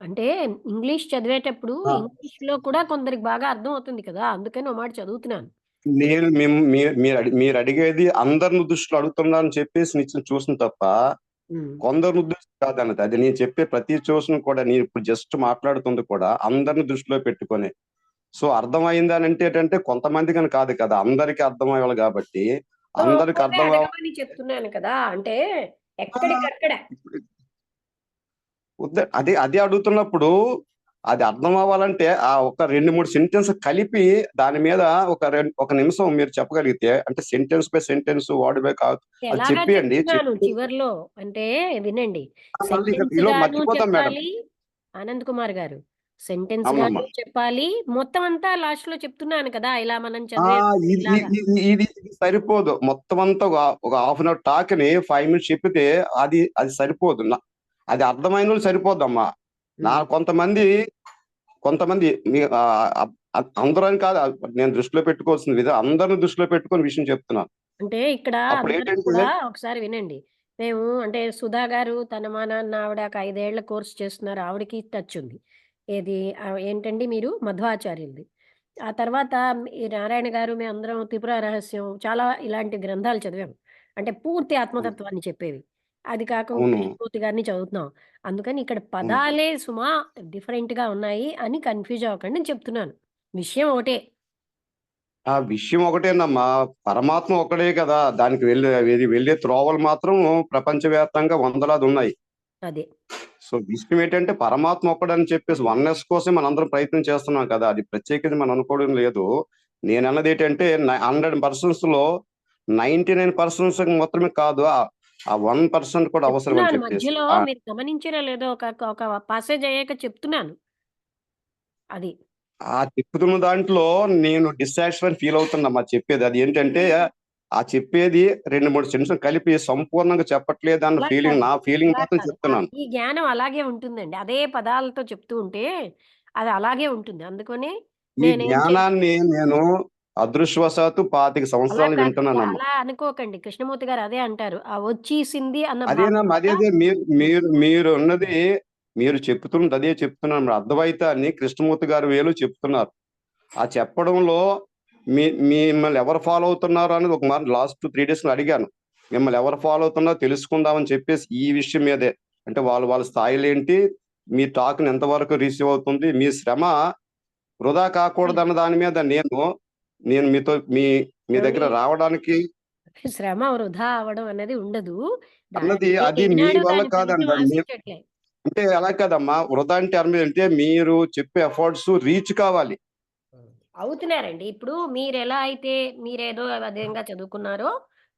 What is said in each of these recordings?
అంటే ఇంగ్లీష్ చదివేటప్పుడు ఆ, ఇంగ్లీష్‌లో కూడా కొందరికి బాగా అర్థం అవుతుంది కదా! అందుకని ఓ మాట చదువుతున్నాను. నేను మేము మీరు అడిగేది అందరిని దృష్టిలో అడుగుతున్నారని చెప్పేసి నిత్యం చూసిన తప్ప హ్మ్. కొందరు దృష్టి కాదన్నది. అది నేను చెప్పే ప్రతి చూసిన కూడా నేను ఇప్పుడు జస్ట్ మాట్లాడుతుంది కూడా అందరిని దృష్టిలో పెట్టుకొని. సో అర్థమైంది అని అంటే ఏంటంటే కొంతమందికని కాదు కదా, అందరికీ అర్థమయ్యాలి కాబట్టి సో, అందరికి అవే అర్థం అడగమని చెప్తున్నాను కదా! అంటే ఎక్కడికక్కడ అదే అదే అడుగుతున్నప్పుడు అది అర్థం అవ్వాలంటే ఆ ఒక 2, 3 సెంటెన్స్ కలిపి దాని మీద ఒక నిమిషం మీరు చెప్పగలిగితే, అంటే sentence by sentence, word by అది ఎలాగా చెప్పియండి. చెప్తున్నాను చెప్పి చివర్లో. అంటే వినండి. మళ్ళీ సెంటెన్స్ ఈలో గాను మర్చిపోతాం మేడం. చెప్పాలి. ఆనంద్ కుమార్ గారు. సెంటెన్స్ అవునమ్మా. గాను చెప్పాలి. మొత్తం అంతా లాస్ట్‌లో చెప్తున్నాను కదా! ఇలా మనం ఆ చదివేటప్పుడు ఇది ఇలాగా. ఇది సరిపోదు. మొత్తం అంతా ఒక హాఫ్ అన్ అవర్ టాక్ ని 5 మినిట్స్ చెప్పితే అది సరిపోదు. అది అర్థమైన వాళ్ళు సరిపోద్దమ్మా. హ్మ్. కొంతమంది కొంతమంది అందరూ అని కాదు, నేను దృష్టిలో పెట్టుకోవాల్సిన విధం అందరిని దృష్టిలో పెట్టుకొని విషయం చెప్తున్నాను. అంటే ఇక్కడ అప్పుడు అందరూ ఏంటంటే కూడా ఒకసారి వినండి. మేము అంటే సుధా గారు తన మా నాన్న ఆవిడ ఒక 5 ఏళ్ల కోర్స్ చేస్తున్నారు. ఆవిడకి టచ్ ఉంది. ఏది ఏంటండి మీరు మధ్వాచార్యులది. ఆ తర్వాత ఈ నారాయణ గారు మేమందరం త్రిపుర రహస్యం చాలా ఇలాంటి గ్రంథాలు చదివాం. అంటే పూర్తి ఆత్మతత్వాన్ని చెప్పేవి. అది కాక అవును. కృష్ణమూర్తి గారిని చదువుతున్నాం. అందుకని ఇక్కడ అవును. పదాలే సుమా డిఫరెంట్‌గా ఉన్నాయి అని కన్‌ఫ్యూజ్ అవ్వకండి నేను చెప్తున్నాను. విషయం ఒకటే. ఆ విషయం ఒకటేనమ్మా. పరమాత్మ ఒక్కడే కదా, దానికి వెళ్ళే త్రోవలు మాత్రం ప్రపంచవ్యాప్తంగా వందలాది ఉన్నాయి. అదే. సో విషయం ఏంటంటే పరమాత్మ ఒక్కడని చెప్పేసి వన్నెస్ కోసం మనందరం ప్రయత్నం చేస్తున్నాం కదా, అది ప్రత్యేకించి మనం అనుకోవడం లేదు. నేను అన్నది ఏంటంటే 100% లో 99% మాత్రమే కాదు, ఆ 1% కూడా అవసరం అని చెప్తున్నాను చెప్పేసి. మధ్యలో మీరు గమనించారో లేదో ఒక పాసేజ్ అయ్యాక చెప్తున్నాను. అది. ఆ చెప్తున్న దాంట్లో నేను డిస్సాటిస్ఫై ఫీల్ అవుతున్నా చెప్పేది. అది ఏంటంటే ఆ చెప్పేది 2, 3 సెంటెన్స్ కలిపి సంపూర్ణంగా చెప్పట్లేదు అన్న అలా ఫీలింగ్, కాదు. నా ఫీలింగ్ అలా మాత్రం కాదు. చెప్తున్నాను. ఈ జ్ఞానం అలాగే ఉంటుందండి. అదే పదాలతో చెప్తూ ఉంటే అది అలాగే ఉంటుంది. అందుకని ఈ నేనేం జ్ఞానాన్ని నేను అదృష్టవశాత్తు 25 అలా సంవత్సరాలు కాదండి. వింటున్నానమ్మా. అలా అనుకోకండి. కృష్ణమూర్తి గారు అదే అంటారు. ఆ వచ్చీసింది అన్న అదేనమ్మా, భావన అదే మీరు మీరు మీరు ఉన్నది, మీరు చెప్తున్నది అదే చెప్తున్నాను. అద్వైతాన్ని కృష్ణమూర్తి గారు వేలు చెప్తున్నారు. ఆ చెప్పడంలో మిమ్మల్ని ఎవరు ఫాలో అవుతున్నారు అనేది ఒక మాట లాస్ట్ 3 డేస్ అడిగాను. మిమ్మల్ని ఎవరు ఫాలో అవుతున్నారో తెలుసుకుందామని చెప్పేసి ఈ విషయం మీదే. అంటే వాళ్ళ స్థాయిలు ఏంటి, మీ టాక్ని ఎంతవరకు రిసీవ్ అవుతుంది, మీ శ్రమ వృధా కాకూడదన్న దాని మీద నేను నేను మీతో మీ ఏవండీ దగ్గర రావడానికి శ్రమ వృధా అవ్వడం అనేది ఉండదు. అన్నది, అది మీ నేనేనాడు వల్ల దాని ఫలితం కాదండి. ఆశించట్లే. అంటే అలా కాదమ్మా, వృధా అంటే అర్థం ఏంటంటే మీరు చెప్పే ఎఫర్ట్స్ రీచ్ కావాలి. అవుతున్నారండి. ఇప్పుడు మీరెలా అయితే మీరేదో విధంగా చదువుకున్నారో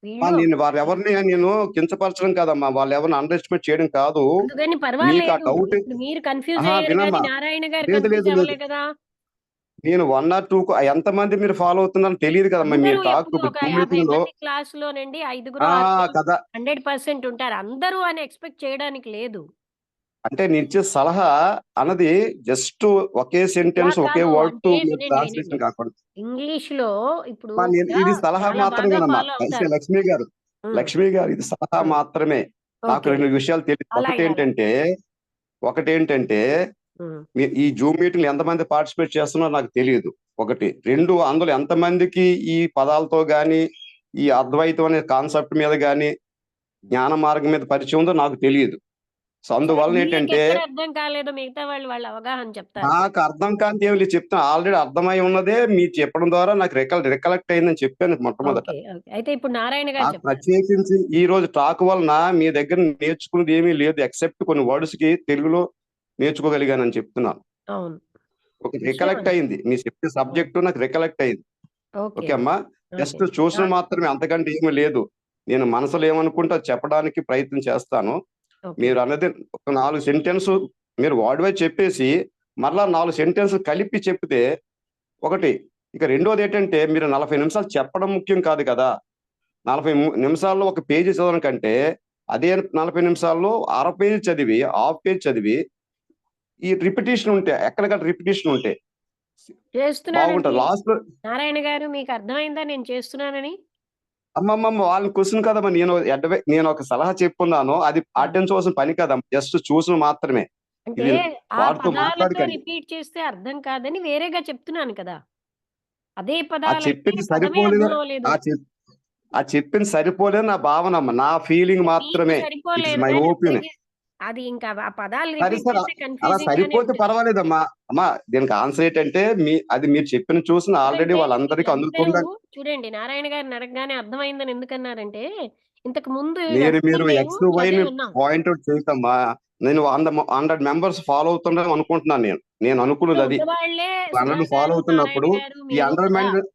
వీళ్ళు నేను వారెవరిని నేను కించపరచడం కాదమ్మా, వాళ్ళెవరిని అండర్ ఎస్టిమేట్ చేయడం కాదు. అందుకని మీకు ఆ పర్వాలేదు. డౌట్, ఇప్పుడు మీరు కన్‌ఫ్యూజ్ ఆహా అయ్యారు గానీ వినమ్మా, నారాయణ గారు లేదు కన్‌ఫ్యూజ్ లేదు లేదు, అవ్వలే కదా! నేను 1 ఆర్ 2 ఎంతమంది మీరు ఫాలో అవుతున్నారో తెలియదు కదమ్మా. మీ అందరూ టాక్ ఎప్పుడు ఇప్పుడు ఒక 2 50 మీటింగ్ లో మంది క్లాస్‌లోనండి ఐదుగురో, ఆ ఆరుగురో కదా. 100% ఉంటారు. అందరూ అని ఎక్స్‌పెక్ట్ చేయడానికి లేదు. అంటే నేను ఇచ్చే సలహా అన్నది జస్ట్ ఒకే అలా సెంటెన్స్ ఒకే కాదు. వర్డ్ టు అంటే మీరు వినండి, వినండి. ట్రాన్స్లేషన్ కాకూడదు. ఇంగ్లీష్‌లో ఇప్పుడు నేను కూడా ఇది సలహా చాలా మాత్రమే బాగా వినమ్మా. ఫాలో అవుతారు. లక్ష్మి గారు, హ్మ్. లక్ష్మి గారు, ఇది సలహా హ్మ్. మాత్రమే. నాకు ఓకే. 2 విషయాలు తెలియదు. అలాగే. అలాగే. ఒకటేంటంటే హ్మ్. ఈ జూమ్ మీటింగ్ ఎంతమంది పార్టిసిపేట్ చేస్తున్నారో నాకు తెలియదు. ఒకటి. 2, అందులో ఎంతమందికి ఈ పదాలతో గాని, ఈ అద్వైతం అనే కాన్సెప్ట్ మీద గాని, జ్ఞాన మార్గం మీద పరిచయం ఉందో నాకు తెలియదు. సో సరే అందువలన ఏంటంటే మీకెక్కడ అర్థం కాలేదో మిగతా వాళ్ళు వాళ్ళ అవగాహన చెప్తారు. నాకు అర్థం కానిది ఏమి లేదు చెప్తున్నా. ఆల్రెడీ అర్థమై ఉన్నదే మీరు చెప్పడం ద్వారా నాకు రికలెక్ట్ అయిందని చెప్పాను మొట్టమొదట. ఓకే. ఓకే. అయితే ఇప్పుడు నారాయణ గారు నాకు చెప్తారు. ప్రత్యేకించి ఈ రోజు టాక్ వలన మీ దగ్గర నేర్చుకున్నది ఏమీ లేదు. ఎక్సెప్ట్ కొన్ని వర్డ్స్ కి తెలుగులో నేర్చుకోగలిగానని చెప్తున్నాను. అవును. ఒక విషయం రికలెక్ట్ అది. అయింది. మీరు చెప్పే అవును. సబ్జెక్ట్ నాకు రికలెక్ట్ అయింది. ఓకే. ఓకే అమ్మా. ఓకే. జస్ట్ ఆ! చూసిన మాత్రమే, అంతకంటే ఏమీ లేదు. నేను మనసులో ఏమనుకుంటే అది చెప్పడానికి ప్రయత్నం చేస్తాను. ఓకే. మీరన్నది ఒక 4 సెంటెన్స్ మీరు వర్డ్ వైస్ చెప్పేసి, మరలా 4 సెంటెన్స్ కలిపి చెప్తే ఒకటి. ఇక రెండోదేంటంటే మీరు 40 నిమిషాలు చెప్పడం ముఖ్యం కాదు కదా. 40 నిమిషాల్లో ఒక పేజీ చదవడం కంటే, అదే 40 నిమిషాల్లో అర పేజీ చదివి, హాఫ్ పేజ్ చదివి, ఈ రిపిటీషన్ ఉంటే ఎక్కడికక్కడ రిపిటీషన్ ఉంటే చేస్తున్నానండి. బాగుంటది. లాస్ట్‌లో నారాయణ గారు మీకు అర్థమైందా నేను చేస్తున్నానని? అమ్మమ్మమ్మ! వాళ్ళని క్వెషన్ కదమ్మా. నేను ఒక సలహా చెప్పున్నాను. అది ఆ! పాటించవలసిన పని కాదమ్మా. జస్ట్ చూసిన మాత్రమే. అంటే ఇది ఆ వాడుతూ పదాలతో మాట్లాడకండి. రిపీట్ చేస్తే అర్థం కాదని వేరేగా చెప్తున్నాను కదా! అదే ఆ పదాలైతే చెప్పింది పదమే సరిపోలేదు. అర్థం అవ్వలేదు. ఆ చెప్ ఆ చెప్పింది సరిపోలేదు నా భావనమ్మ. నా ఫీలింగ్ మీకు మాత్రమే. ఇట్ ఇస్ సరిపోలేదు మై గానీ ఒపీనియన్. అందరికి అది ఇంకా ఆ పదాలు సరే రిపీట్ సార్. చేస్తే అలా కన్‌ఫ్యూజింగ్ గానే సరిపోతే ఉంటది. పర్వాలేదమ్మా. అమ్మా దీనికి ఆన్సర్ ఏంటంటే అది మీరు చెప్పిన చూసిన ఆల్రెడీ ఎందుకంటే వాళ్ళందరికీ వీళ్ళందరూ అందుతుందని. చూడండి నారాయణ గారిని అడగగానే అర్థమైందని ఎందుకన్నారంటే, ఇంతకు ముందు మీరు ఇవన్నీ మేము ఎక్స్, వైని చదివి ఉన్నాం. పాయింట్ ఔట్ చేయకమ్మా. నేను 100 మెంబర్స్ ఫాలో అవుతున్నాం అనుకుంటున్నాను నేను. నేను అందులో అనుకున్నదది. ఉన్నవాళ్ళే 100 సుధా ఫాలో గారు, నారాయణ అవుతున్నప్పుడు గారు, ఈ మీరు 100 కదా!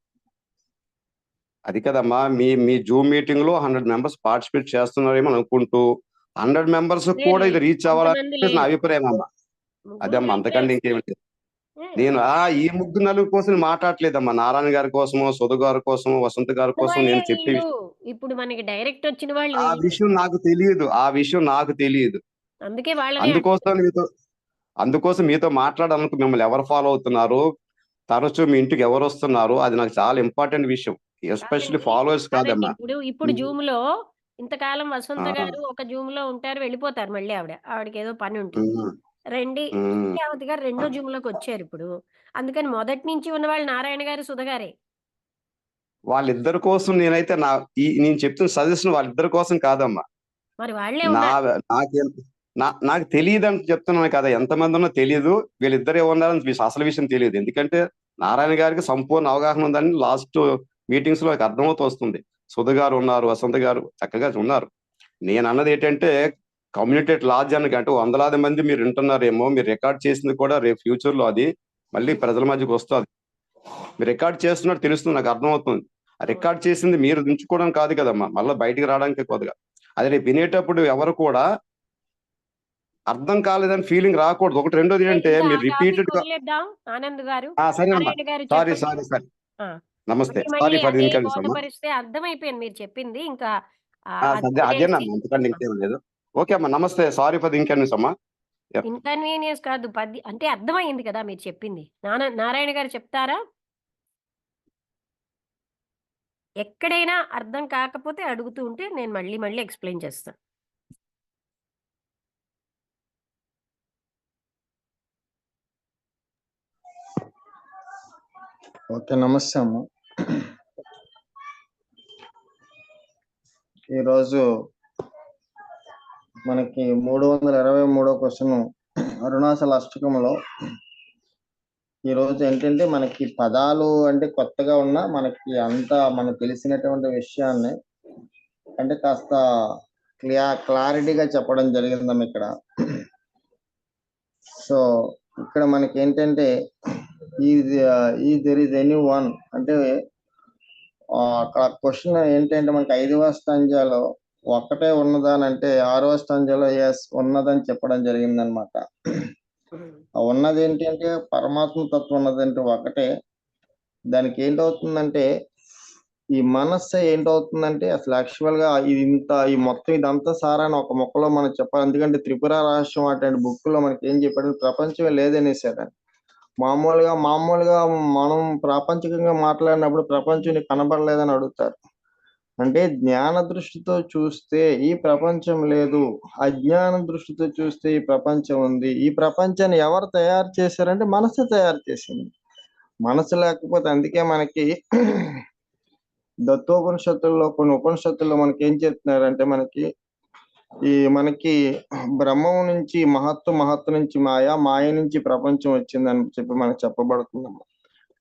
అది కదమ్మా! మీ మీ జూమ్ మీటింగ్‌లో 100 మెంబర్స్ పార్టిసిపేట్ చేస్తున్నారేమో అనుకుంటూ, 100 మెంబర్స్‌కి కూడా లేదు. ఇది రీచ్ అంతమంది అవ్వాలనేది నా లేరు. అభిప్రాయం అమ్మా. ముగ్గురు అదమ్మా అయితే అంతకంటే ఇంకేమి లేదు. హ్మ్. నేను ఈ ముగ్గురు నలుగురు కోసం మాట్లాడట్లేదమ్మా. నారాయణ గారి కోసమో, సుధ గారి కోసమో, వసంత్ గారి కోసం ఉన్నవాళ్ళే నేను చెప్పే వీళ్ళు. విషయం. ఇప్పుడు మనకి డైరెక్ట్ వచ్చిన వాళ్ళు ఆ వీళ్ళు. విషయం నాకు తెలీదు. ఆ విషయం నాకు తెలీదు. అందుకే వాళ్ళనే అందుకోసం అంటున్నాను. మీతో అందుకోసం మీతో మాట్లాడాలనుకు మిమ్మల్ని ఎవరు ఫాలో అవుతున్నారు? తరచూ మీ ఇంటికి ఎవరొస్తున్నారు? అది నాకు చాలా ఇంపార్టెంట్ విషయం. ఎస్పెషల్లీ కాదండి. ఫాలోవర్స్ కాదండి. కాదమ్మా. ఇప్పుడు హ్మ్. జూమ్‌లో ఇంతకాలం ఆ! వసంత గారు ఒక జూమ్‌లో ఉంటారు. వెళ్ళిపోతారు మళ్ళీ ఆవిడ. ఆవిడకేదో పని ఉంటుంది. హ్మ్. రండి హ్మ్. సత్యావతి గారు రెండో జూమ్‌లోకొచ్చారిప్పుడు. అందుకని మొదటి నుంచి ఉన్నవాళ్ళు నారాయణ గారు, సుధ గారే. వాళ్ళిద్దరి కోసం నేనైతే నేను చెప్తున్న సజెషన్ వాళ్ళిద్దరి కోసం కాదమ్మా. మరి వాళ్ళే నా ఉన్నారు. నాకేం నాకు తెలీదని చెప్తున్నాను కదా! ఎంతమందున్నో తెలీదు. వీళ్ళిద్దరే ఉన్నారని అసలు విషయం తెలీదు. ఎందుకంటే నారాయణ గారికి సంపూర్ణ అవగాహన ఉందని లాస్ట్ మీటింగ్స్‌లో నాకు అర్థమవుతూ వస్తుంది. సుధ గారు ఉన్నారు, వసంత గారు చక్కగా ఉన్నారు. నేనన్నదేంటంటే కమ్యూనిటీ ఎట్ లార్జ్ అంటే వందలాది మంది మీరు వింటున్నారేమో, మీరు రికార్డ్ చేసింది కూడా రేపు ఫ్యూచర్‌లో అది మళ్ళీ ప్రజల మధ్యకొస్తది. మీరు రికార్డ్ చేస్తున్నట్టు తెలుస్తుంది. నాకు అర్థమవుతుంది. ఆ అవును. రికార్డ్ చేసింది మీరు ఉంచుకోవడం కాదు కదమ్మా! మళ్ళా బయటికి రావడానికే కొద్దిగా. అది రేపు వినేటప్పుడు ఎవరు కూడా అర్థం కాలేదని ఫీలింగ్ రాకూడదు. ఒకటి రెండోది సరే ఏంటంటే ఇంకా ఆ మీరు టాపిక్ రిపీటెడ్‌గా. వదిలేద్దాం. ఆనంద్ గారు. సరేనమ్మా. నారాయణ గారు సారీ, చెప్పండి. Sorry, sorry. ఆ! నమస్తే. మళ్ళీ సారీ మళ్ళీ ఫర్ ది అదే ఇన్కన్వీనియన్స్ అమ్మా. బోధపరిస్తే అర్థమైపోయింది మీరు చెప్పింది. ఇంకా అది సద్య వదిలేసి అదేనమ్మా. అంతకంటే ఇంకేం లేదు. ఓకే అమ్మా. నమస్తే. సారీ ఫర్ ది ఇన్కన్వీనియన్స్ అమ్మా. యాహ్! ఇన్‌కన్వీనియన్స్ కాదు. అంటే అర్థమయింది కదా మీరు చెప్పింది. నారాయణ గారు చెప్తారా? ఎక్కడైనా అర్థం కాకపోతే అడుగుతూ ఉంటే నేను మళ్ళీ మళ్ళీ ఎక్స్‌ప్లెయిన్ చేస్తా. ఓకే. నమస్తే అమ్మ. ఈరోజు మనకి 323 క్వెషను అరుణాచల అష్టకములో ఈరోజు ఏంటంటే మనకి పదాలు అంటే కొత్తగా ఉన్నా మనకి అంతా మనకు తెలిసినటువంటి విషయాన్ని అంటే కాస్త క్లారిటీగా చెప్పడం జరిగిందమ్మ ఇక్కడ. సో ఇక్కడ మనకి ఏంటంటే ఈ దెర్ ఈజ్ ఎనీ వన్ అంటే అక్కడ క్వశ్చన్ ఏంటంటే మనకి 5వ స్టాంజాలో ఒక్కటే ఉన్నదా అని అంటే 6వ స్టాంజాలో ఎస్ ఉన్నదని చెప్పడం జరిగిందనమాట. ఆ ఉన్నది ఏంటంటే పరమాత్మ తత్వం ఉన్నదంటే ఒకటే. దానికి ఏంటవుతుందంటే ఈ మనస్సు ఏంటవుతుందంటే అసలు యాక్చువల్‌గా ఈ మొత్తం ఇదంతా సారాన్ని ఒక ముక్కలో మనం చెప్పాలి. ఎందుకంటే 'త్రిపుర రహస్యం' అటువంటి బుక్‌లో మనకి ఏం చెప్పాడంటే ప్రపంచమే లేదనేసాడు. మామూలుగా మనం ప్రాపంచికంగా మాట్లాడినప్పుడు ప్రపంచం నీకు కనబడలేదని అడుగుతారు. అంటే జ్ఞాన దృష్టితో చూస్తే ఈ ప్రపంచం లేదు. అజ్ఞాన దృష్టితో చూస్తే ఈ ప్రపంచం ఉంది. ఈ ప్రపంచాన్ని ఎవరు తయారు చేశారంటే మనసే తయారు చేసింది. మనసు లేకపోతే అందుకే మనకి దత్తోపనిషత్తుల్లో కొన్ని ఉపనిషత్తుల్లో మనకేం చెప్తున్నారంటే మనకి బ్రహ్మం నుంచి మహత్తు నుంచి మాయ నుంచి ప్రపంచం వచ్చిందని చెప్పి మనకు చెప్పబడుతుందన్నమాట.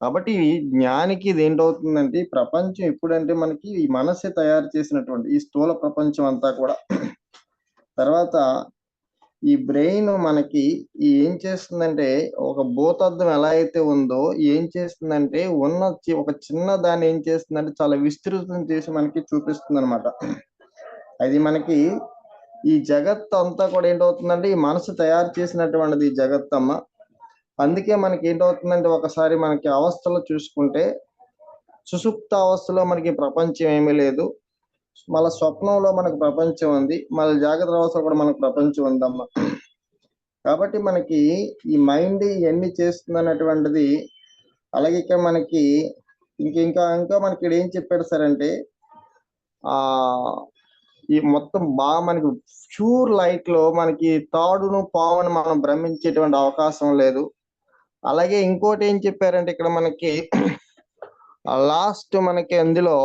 కాబట్టి జ్ఞానికి ఇదేంటవుతుందంటే ఈ ప్రపంచం ఎప్పుడంటే మనకి ఈ మనసే తయారు చేసినటువంటి ఈ స్థూల ప్రపంచం అంతా కూడా తర్వాత ఈ బ్రెయిన్ మనకి ఏం చేస్తుందంటే ఒక భూతద్దం ఎలా అయితే ఉందో ఏం చేస్తుందంటే ఒక చిన్న దాన్ని ఏం చేస్తుందంటే చాలా విస్తృతం చేసి మనకి చూపిస్తుంది అనమాట. అది మనకి ఈ జగత్తు అంతా కూడా ఏంటవుతుందంటే ఈ మనసు తయారు చేసినటువంటిది ఈ జగత్తమ్మ. అందుకే మనకి ఏంటవుతుందంటే ఒకసారి మనకి అవస్థలు చూసుకుంటే సుషుప్త అవస్థలో మనకి ప్రపంచం ఏమీ లేదు. మళ్ళా స్వప్నంలో మనకు ప్రపంచం ఉంది. మళ్ళీ జాగ్రత్త అవస్థలో కూడా మనకు ప్రపంచం ఉందమ్మా. కాబట్టి మనకి ఈ మైండ్ ఇవన్నీ చేస్తుందన్నటువంటిది అలాగే ఇక్కడ మనకి ఇంకా మనకి ఇక్కడ ఏం చెప్పాడు సార్ అంటే ఆ ఈ మొత్తం బాగా మనకి ప్యూర్ లైట్ లో మనకి తాడును పావును మనం భ్రమించేటువంటి అవకాశం లేదు. అలాగే ఇంకోటి ఏం చెప్పారంటే ఇక్కడ మనకి లాస్ట్ మనకి అందులో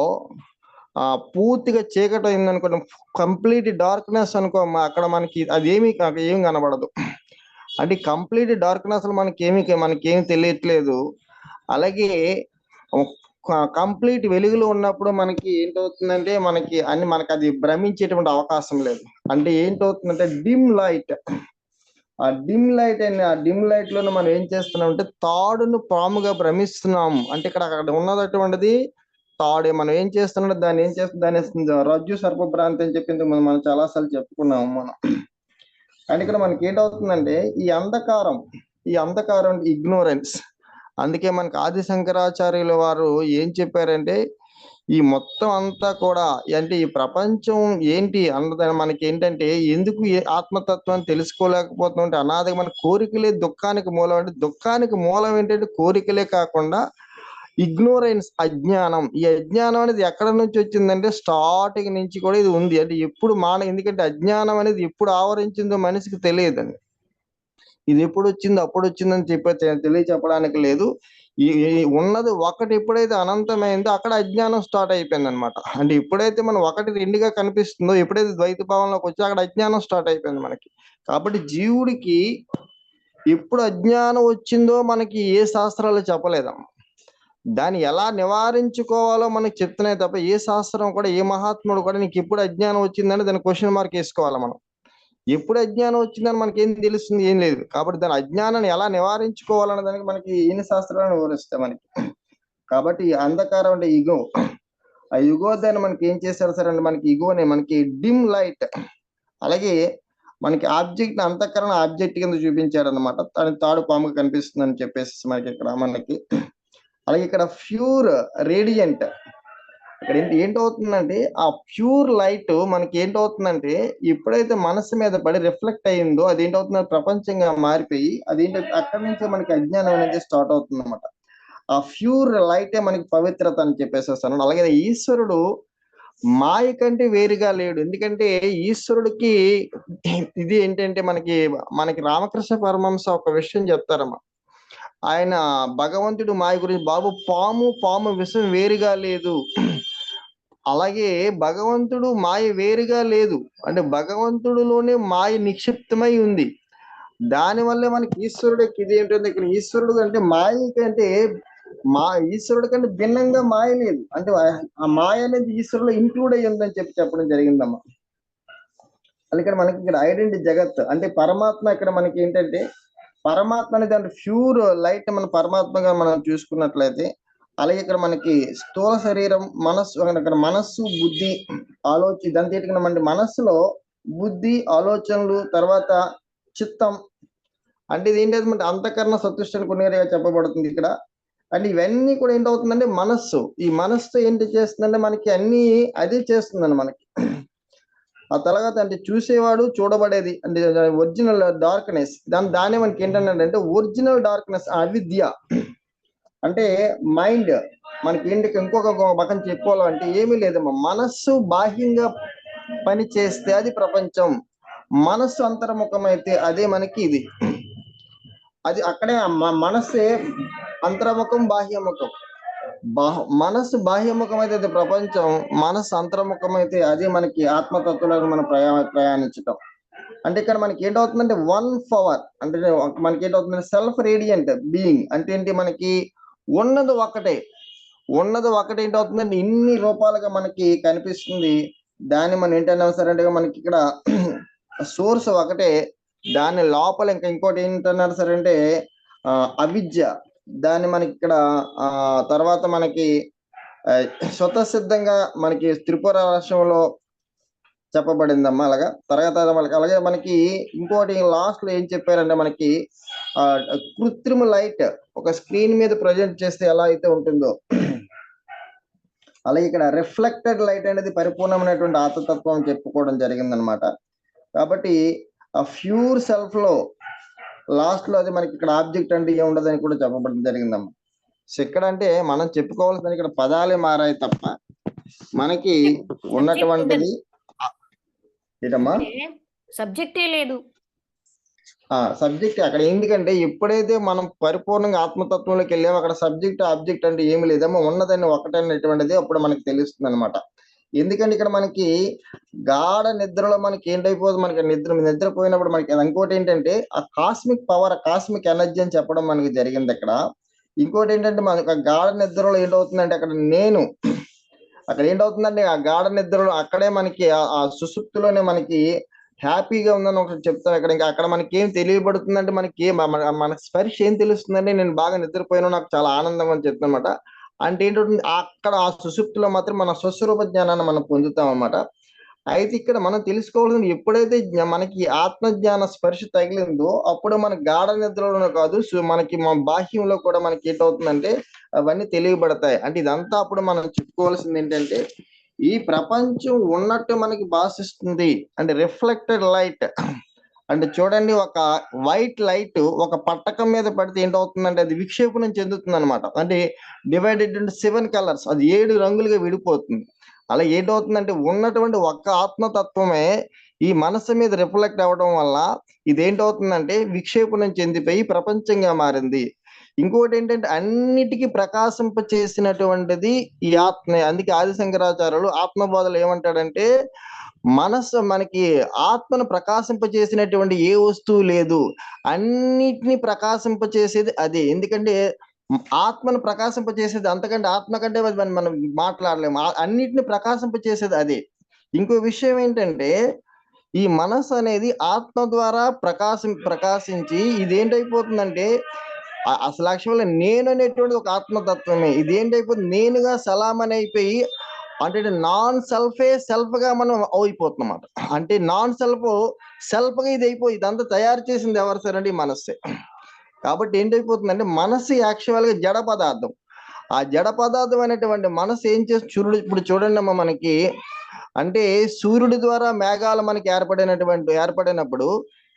పూర్తిగా చీకటి అయింది అనుకోండి, కంప్లీట్ డార్క్నెస్ అనుకో, అక్కడ మనకి అదేమి ఏం కనబడదు. అంటే కంప్లీట్ డార్క్నెస్ మనకేమి తెలియట్లేదు. అలాగే కంప్లీట్ వెలుగులో ఉన్నప్పుడు మనకి ఏంటవుతుందంటే మనకి అది భ్రమించేటువంటి అవకాశం లేదు. అంటే ఏంటవుతుందంటే డిమ్ లైట్, ఆ డిమ్ లైట్ లోనే మనం ఏం చేస్తున్నాం అంటే తాడును పాముగా భ్రమిస్తున్నాం. అంటే అక్కడ ఉన్నటువంటిది తాడే. మనం ఏం చేస్తున్నాం దాన్ని రజ్జు సర్పభ్రాంతి అని చెప్పింది మనం చాలాసార్లు చెప్పుకున్నాము మనం. అండ్ ఇక్కడ మనకి ఏంటవుతుందంటే ఈ అంధకారం ఇగ్నోరెన్స్. అందుకే మనకి ఆది శంకరాచార్యుల వారు ఏం చెప్పారంటే ఈ మొత్తం అంతా కూడా అంటే ఈ ప్రపంచం ఏంటి అన్నదాన్ని మనకి ఏంటంటే ఎందుకు ఆత్మతత్వాన్ని తెలుసుకోలేకపోతున్నాం అంటే అనాదిగా మన కోరికలే దుఃఖానికి మూలం. అంటే దుఃఖానికి మూలం ఏంటంటే కోరికలే కాకుండా ఇగ్నోరెన్స్, అజ్ఞానం. ఈ అజ్ఞానం అనేది ఎక్కడ నుంచి వచ్చిందంటే స్టార్టింగ్ నుంచి కూడా ఇది ఉంది. అంటే ఎప్పుడు ఎందుకంటే అజ్ఞానం అనేది ఎప్పుడు ఆవరించిందో మనిషికి తెలియదండి. ఇది ఎప్పుడు వచ్చిందో అప్పుడు వచ్చిందని తెలియచెప్పడానికి లేదు. ఈ ఉన్నది ఒకటి ఎప్పుడైతే అనంతమైందో అక్కడ అజ్ఞానం స్టార్ట్ అయిపోయింది అనమాట. అంటే ఎప్పుడైతే మనం ఒకటి రెండుగా కనిపిస్తుందో, ఎప్పుడైతే ద్వైత భావంలోకి వచ్చి అక్కడ అజ్ఞానం స్టార్ట్ అయిపోయింది మనకి. కాబట్టి జీవుడికి ఎప్పుడు అజ్ఞానం వచ్చిందో మనకి ఏ శాస్త్రాలు చెప్పలేదమ్మా. దాన్ని ఎలా నివారించుకోవాలో మనకి చెప్తున్నాయి తప్ప ఏ శాస్త్రం కూడా ఏ మహాత్ముడు కూడా నీకు ఎప్పుడు అజ్ఞానం వచ్చిందని దాన్ని క్వశ్చన్ మార్క్ వేసుకోవాలి మనం. ఎప్పుడు అజ్ఞానం వచ్చిందని మనకి ఏం తెలుస్తుంది? ఏం లేదు. కాబట్టి దాని అజ్ఞానాన్ని ఎలా నివారించుకోవాలనే దానికి మనకి ఎన్ని శాస్త్రాలను వివరిస్తాయి మనకి. కాబట్టి అంధకారం అంటే ఇగో, ఆ ఇగో దాన్ని మనకి ఏం చేశారు సరే అంటే మనకి ఇగోనే మనకి డిమ్ లైట్. అలాగే మనకి ఆబ్జెక్ట్ అంతఃకరణ ఆబ్జెక్ట్ కింద చూపించారు అనమాట. తాడు పాముగా కనిపిస్తుంది అని చెప్పేసి మనకి ఇక్కడ మనకి. అలాగే ఇక్కడ ప్యూర్ రేడియంట్. ఇక్కడ ఏంటవుతుందంటే ఆ ప్యూర్ లైట్ మనకి ఏంటవుతుందంటే ఎప్పుడైతే మనసు మీద పడి రిఫ్లెక్ట్ అయ్యిందో అది ఏంటవుతుందో ప్రపంచంగా మారిపోయి అక్కడి నుంచి మనకి అజ్ఞానం అనేది స్టార్ట్ అవుతుంది అనమాట. ఆ ప్యూర్ లైటే మనకి పవిత్రత అని చెప్పేసేస్తాను. అలాగే ఈశ్వరుడు మాయ కంటే వేరుగా లేడు. ఎందుకంటే ఈశ్వరుడికి ఇది ఏంటంటే మనకి రామకృష్ణ పరమహంస ఒక విషయం చెప్తారమ్మా. ఆయన భగవంతుడు మాయ గురించి, బాబు పాము విషయం వేరుగా లేదు. అలాగే భగవంతుడు మాయ వేరుగా లేదు. అంటే భగవంతుడిలోనే మాయ నిక్షిప్తమై ఉంది. దానివల్లే మనకి ఈశ్వరుడికి ఇది ఏంటంటే ఇక్కడ ఈశ్వరుడు అంటే మాయ కంటే ఈశ్వరుడి కంటే భిన్నంగా మాయ లేదు. అంటే ఆ మాయ అనేది ఈశ్వరులో ఇంక్లూడ్ అయ్యి ఉందని చెప్పడం జరిగిందమ్మా. అది ఇక్కడ మనకి ఇక్కడ ఐడెంటిటీ జగత్ అంటే పరమాత్మ. ఇక్కడ మనకి ఏంటంటే పరమాత్మ అనేది అంటే ప్యూర్ లైట్ మన పరమాత్మగా మనం చూసుకున్నట్లయితే, అలాగే ఇక్కడ మనకి స్థూల శరీరం, ఇక్కడ మనస్సు, బుద్ధి, ఆలోచన దాని మన మనస్సులో బుద్ధి, ఆలోచనలు, తర్వాత చిత్తం. అంటే ఇది ఏంటంటే అంతఃకరణ సతుష్టని కొన్ని చెప్పబడుతుంది ఇక్కడ. అంటే ఇవన్నీ కూడా ఏంటవుతుందంటే మనస్సు. ఈ మనస్సు ఏంటి చేస్తుందంటే మనకి అన్ని అదే చేస్తుందండి మనకి. ఆ తర్వాత అంటే చూసేవాడు, చూడబడేది అంటే ఒరిజినల్ డార్క్నెస్. దాన్ని మనకి ఏంటంటే ఒరిజినల్ డార్క్నెస్ అవిద్య. అంటే మైండ్ మనకి ఏంటి ఇంకొక పక్కన చెప్పుకోవాలంటే ఏమీ లేదమ్మా. మనస్సు బాహ్యంగా పని చేస్తే అది ప్రపంచం. మనస్సు అంతర్ముఖమైతే అదే మనకి ఇది. అది అక్కడే మనస్సే అంతర్ముఖం, బాహ్యముఖం. మనస్సు బాహ్యముఖం అయితే అది ప్రపంచం, మనస్సు అంతర్ముఖం అయితే అది మనకి ఆత్మతత్వంలో మనం ప్రయాణించటం. అంటే ఇక్కడ మనకి ఏంటవుతుందంటే 1 పవర్. అంటే మనకి ఏంటవుతుందంటే సెల్ఫ్ రేడియంట్ బీయింగ్. అంటే ఏంటి మనకి ఉన్నది ఒకటే ఏంటవుతుందంటే ఇన్ని రూపాలుగా మనకి కనిపిస్తుంది. దాన్ని మనం ఏంటన్నా సరే అంటే మనకి ఇక్కడ సోర్స్ ఒకటే. దాని లోపల ఇంకోటి ఏంటన్నారు సరే అంటే అవిద్య. దాన్ని మనకి ఇక్కడ తర్వాత మనకి స్వతసిద్ధంగా మనకి త్రిపుర రాష్ట్రంలో చెప్పబడిందమ్మా. అలాగే మనకి ఇంకోటి లాస్ట్ లో ఏం చెప్పారంటే మనకి కృత్రిమ లైట్ ఒక స్క్రీన్ మీద ప్రజెంట్ చేస్తే ఎలా అయితే ఉంటుందో, అలాగే ఇక్కడ రిఫ్లెక్టెడ్ లైట్ అనేది పరిపూర్ణమైనటువంటి ఆత్మతత్వం అని చెప్పుకోవడం జరిగిందనమాట. కాబట్టి ఆ ప్యూర్ సెల్ఫ్ లో లాస్ట్ లో అది మనకి ఇక్కడ ఆబ్జెక్ట్ అంటే ఏముండదని కూడా చెప్పబడడం జరిగిందమ్మా. సో ఇక్కడ అంటే మనం చెప్పుకోవాల్సిన ఇక్కడ పదాలే మారాయి తప్ప మనకి ఉన్నటువంటిది ఏంటమ్మా అంటే సబ్జెక్టే లేదు. సబ్జెక్ట్ అక్కడ ఎందుకంటే ఎప్పుడైతే మనం పరిపూర్ణంగా ఆత్మతత్వంలోకి వెళ్ళామో అక్కడ సబ్జెక్ట్ ఆబ్జెక్ట్ అంటే ఏమి లేదమ్మా, ఉన్నదాన్ని ఒకటనేటువంటిది అప్పుడు మనకి తెలుస్తుంది అనమాట. ఎందుకంటే ఇక్కడ మనకి గాఢ నిద్రలో మనకి ఏంటైపోతుంది, మనకి నిద్రపోయినప్పుడు మనకి ఇంకోటి ఏంటంటే ఆ కాస్మిక్ పవర్, కాస్మిక్ ఎనర్జీ అని చెప్పడం మనకి జరిగింది అక్కడ. ఇంకోటి ఏంటంటే మనకి ఆ గాఢ నిద్రలో ఏంటవుతుందంటే అక్కడ ఏంటవుతుందంటే ఆ గాఢ నిద్రలో అక్కడే మనకి ఆ సుషుప్తిలోనే మనకి హ్యాపీగా ఉందని ఒకటి చెప్తాను. ఇంకా అక్కడ మనకి ఏం తెలియబడుతుందంటే మనకి మన స్పర్శ ఏం తెలుస్తుందంటే నేను బాగా నిద్రపోయాను, నాకు చాలా ఆనందం అని చెప్తానమాట. అంటే ఏంటంటే అక్కడ ఆ సుషుప్తిలో మాత్రం మన స్వస్వరూప జ్ఞానాన్ని మనం పొందుతాం అన్నమాట. అయితే ఇక్కడ మనం తెలుసుకోవాల్సింది ఎప్పుడైతే మనకి ఆత్మజ్ఞాన స్పర్శ తగిలిందో అప్పుడు మన గాఢ నిద్రలోనే కాదు, మనకి మన బాహ్యంలో కూడా మనకి ఏంటవుతుందంటే అవన్నీ తెలియబడతాయి. అంటే ఇదంతా అప్పుడు మనం చెప్పుకోవాల్సింది ఏంటంటే ఈ ప్రపంచం ఉన్నట్టు మనకి భాషిస్తుంది. అంటే రిఫ్లెక్టెడ్ లైట్ అంటే చూడండి, ఒక వైట్ లైట్ ఒక పట్టకం మీద పడితే ఏంటవుతుందంటే అది విక్షేపణం చెందుతుంది అనమాట. అంటే డివైడెడ్ ఇంటూ 7 కలర్స్, అది 7 రంగులుగా విడిపోతుంది. అలా ఏంటవుతుందంటే ఉన్నటువంటి ఒక్క ఆత్మతత్వమే ఈ మనసు మీద రిఫ్లెక్ట్ అవ్వడం వల్ల ఇదేంటవుతుందంటే విక్షేపణం చెందిపోయి ప్రపంచంగా మారింది. ఇంకోటి ఏంటంటే అన్నిటికీ ప్రకాశింప చేసినటువంటిది ఈ ఆత్మే. అందుకే ఆదిశంకరాచార్యులు ఆత్మబోధలు ఏమంటాడంటే మనసు మనకి ఆత్మను ప్రకాశింపచేసినటువంటి ఏ వస్తువు లేదు, అన్నిటిని ప్రకాశింపచేసేది అదే. ఎందుకంటే ఆత్మను ప్రకాశింపచేసేది అంతకంటే ఆత్మ కంటే మనం మాట్లాడలేము. అన్నిటిని ప్రకాశింపచేసేది అదే. ఇంకో విషయం ఏంటంటే ఈ మనసు అనేది ఆత్మ ద్వారా ప్రకాశించి ఇదేంటైపోతుందంటే అసలు యాక్చువల్గా నేను అనేటువంటి ఒక ఆత్మతత్వమే. ఇది ఏంటైపోతుంది, నేనుగా సలామని అయిపోయి అంటే నాన్ సెల్ఫే సెల్ఫ్ గా మనం అయిపోతున్నమాట. అంటే నాన్ సెల్ఫ్ గా ఇది అయిపోయి ఇదంతా తయారు చేసింది ఎవరు సార్ అంటే ఈ మనస్సే. కాబట్టి ఏంటైపోతుందంటే మనసు యాక్చువల్ గా జడ పదార్థం. ఆ జడ పదార్థం అనేటువంటి మనసు ఏం చేస్తుంది ఇప్పుడు చూడండి అమ్మా, మనకి అంటే సూర్యుడి ద్వారా మేఘాలు మనకి ఏర్పడినప్పుడు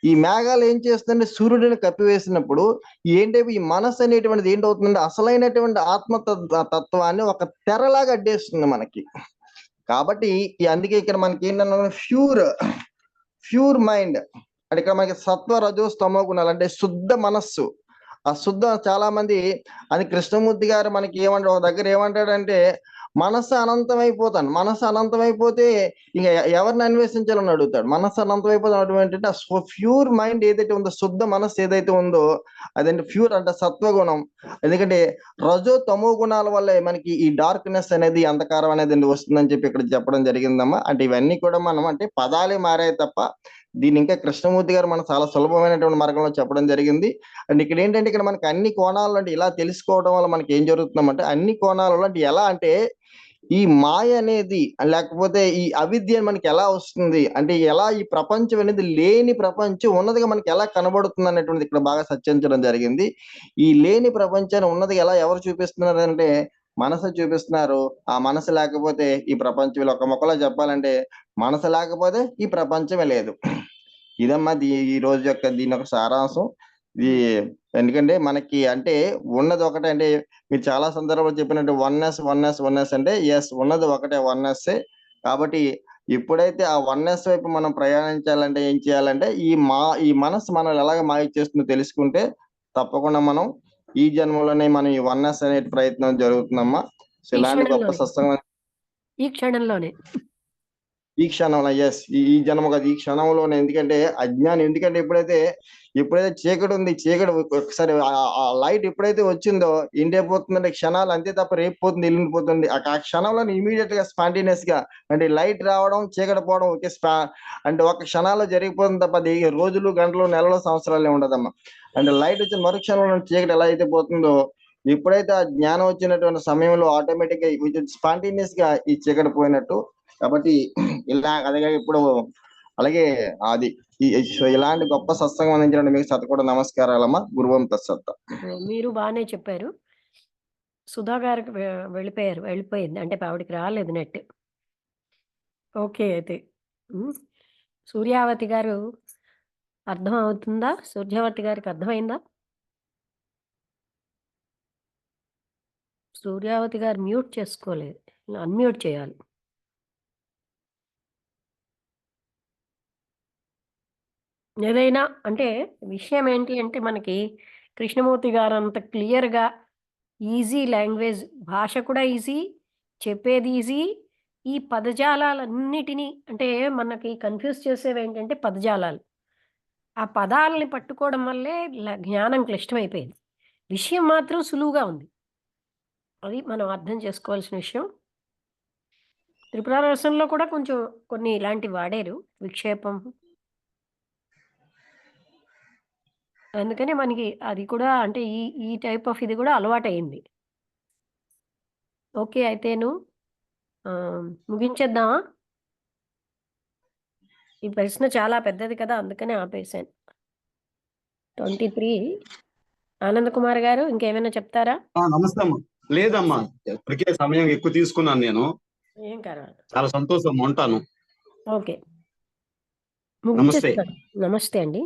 ఈ మేఘాలు ఏం చేస్తుందంటే సూర్యుడిని కప్పివేసినప్పుడు ఈ మనసు అనేటువంటిది ఏంటవుతుందంటే అసలైనటువంటి తత్వాన్ని ఒక తెరలాగా అడ్డేస్తుంది మనకి. కాబట్టి అందుకే ఇక్కడ మనకి ఏంటన్నా ప్యూర్ మైండ్ అంటే ఇక్కడ మనకి సత్వ రజో స్తమో గుణాలు అంటే శుద్ధ మనస్సు. ఆ శుద్ధ చాలా మంది అది కృష్ణమూర్తి గారు మనకి ఒక దగ్గర ఏమంటాడంటే మనస్సు అనంతమైపోతాను, మనస్సు అనంతమైపోతే ఇక ఎవరిని అన్వేషించాలని అడుగుతాడు. మనస్సు అనంతమైపోతాను అటువంటి ఆ ప్యూర్ మైండ్ ఏదైతే ఉందో, శుద్ధ మనస్సు ఏదైతే ఉందో అదంటే ప్యూర్ అంటే సత్వగుణం. ఎందుకంటే రజో తమో గుణాల వల్ల మనకి ఈ డార్క్నెస్ అనేది, అంధకారం అనేది వస్తుందని చెప్పి ఇక్కడ చెప్పడం జరిగిందమ్మా. అంటే ఇవన్నీ కూడా మనం అంటే పదాలే మారాయి తప్ప దీన్ని ఇంకా కృష్ణమూర్తి గారు మనం చాలా సులభమైనటువంటి మార్గంలో చెప్పడం జరిగింది. అండ్ ఇక్కడ ఏంటంటే ఇక్కడ మనకి అన్ని కోణాలు అంటే ఇలా తెలుసుకోవడం వల్ల మనకి ఏం జరుగుతుందంటే అన్ని కోణాలలో అంటే ఎలా అంటే ఈ మాయ అనేది లేకపోతే ఈ అవిద్య మనకి ఎలా వస్తుంది అంటే ఎలా ఈ ప్రపంచం అనేది లేని ప్రపంచం ఉన్నదిగా మనకి ఎలా కనబడుతుంది అనేటువంటిది ఇక్కడ బాగా చర్చించడం జరిగింది. ఈ లేని ప్రపంచాన్ని ఉన్నది ఎలా ఎవరు చూపిస్తున్నారు అంటే మనసు చూపిస్తున్నారు. ఆ మనసు లేకపోతే ఈ ప్రపంచంలో ఒక మొక్కలో చెప్పాలంటే మనసు లేకపోతే ఈ ప్రపంచమే లేదు. ఇదమ్మా ఈ రోజు యొక్క దీని యొక్క సారాంశం. ఇది ఎందుకంటే మనకి అంటే ఉన్నది ఒకటే. అంటే మీరు చాలా సందర్భాలు చెప్పినట్టు వన్నెస్ అంటే ఎస్ ఉన్నది ఒకటే, వన్నెస్. కాబట్టి ఎప్పుడైతే ఆ వన్నెస్ వైపు మనం ప్రయాణించాలంటే ఏం చేయాలంటే ఈ మనసు మనల్ని ఎలాగ మాయ చేస్తుందో తెలుసుకుంటే తప్పకుండా మనం ఈ జన్మలోనే మనం ఈ వన్నెస్ అనే ప్రయత్నం జరుగుతుందమ్మా. సో ఇలాంటి గొప్ప సత్సంగం ఈ క్షణంలోనే ఈ క్షణంలో ఎస్ ఈ జన్మ కాదు, ఈ క్షణంలోనే. ఎందుకంటే అజ్ఞానం, ఎందుకంటే ఎప్పుడైతే చీకటి ఉంది, చీకటి ఒకసారి ఆ లైట్ ఎప్పుడైతే వచ్చిందో ఎండిపోతుందంటే క్షణాలు అంతే తప్ప రేపు పోతుంది వెళ్ళిపోతుంది. ఆ క్షణంలో ఇమీడియట్ గా స్పాంటేనియస్ గా అంటే లైట్ రావడం చీకటి పోవడం ఒకే అంటే ఒక క్షణాల్లో జరిగిపోతుంది తప్ప అది రోజులు గంటలు నెలలు సంవత్సరాలే ఉండదమ్మా. అంటే లైట్ వచ్చిన మరుక్షణంలో చీకటి ఎలా అయితే పోతుందో ఎప్పుడైతే ఆ జ్ఞానం వచ్చినటువంటి సమయంలో ఆటోమేటిక్ గా స్పాంటేనియస్ గా ఈ చీకటి పోయినట్టు. కాబట్టి ఇలా అదే ఇప్పుడు అలాగే అది ఇలాంటి గొప్ప సత్సంగం అందించడం మీకు సతకూడ నమస్కారాలమ్మా. గురువం తత్సత్త. మీరు బాగానే చెప్పారు. సుధా గారికి వెళ్ళిపోయింది అంటే ఆవిడకి రాలేదు నెట్. ఓకే అయితే సూర్యావతి గారు అర్థం అవుతుందా? సూర్యావతి గారికి అర్థమైందా? సూర్యావతి గారు మ్యూట్ చేసుకోలేదు, అన్మ్యూట్ చేయాలి. ఏదైనా అంటే విషయం ఏంటి అంటే మనకి కృష్ణమూర్తి గారు అంత క్లియర్‌గా ఈజీ లాంగ్వేజ్ భాష కూడా ఈజీ, చెప్పేది ఈజీ. ఈ పదజాలాలన్నిటిని అంటే మనకి కన్‌ఫ్యూజ్ చేసేవేంటంటే పదజాలాలు. ఆ పదాలని పట్టుకోవడం వల్లే జ్ఞానం క్లిష్టమైపోయింది. విషయం మాత్రం సులువుగా ఉంది. అది మనం అర్థం చేసుకోవాల్సిన విషయం. త్రిపురార రసంలో కూడా కొంచెం కొన్ని ఇలాంటివి వాడారు. విక్షేపం. అందుకని మనకి అది కూడా అంటే ఈ ఈ టైప్ ఆఫ్ ఇది కూడా అలవాటయింది. ఓకే. అయితేను ముగించేద్దామా? ఈ ప్రశ్న చాలా పెద్దది కదా! అందుకనే ఆపేశాను. 23 ఆనంద్ కుమార్ గారు ఇంకేమైనా చెప్తారా? నమస్తే అమ్మా. లేదమ్మా, ఇప్పటికే సమయం ఎక్కువ తీసుకున్నాను నేను. ఏం పర్వాలేదు. చాలా సంతోషం. ఉంటాను. ఓకే. నమస్తే. ముగించేస్తాను. నమస్తే అండి.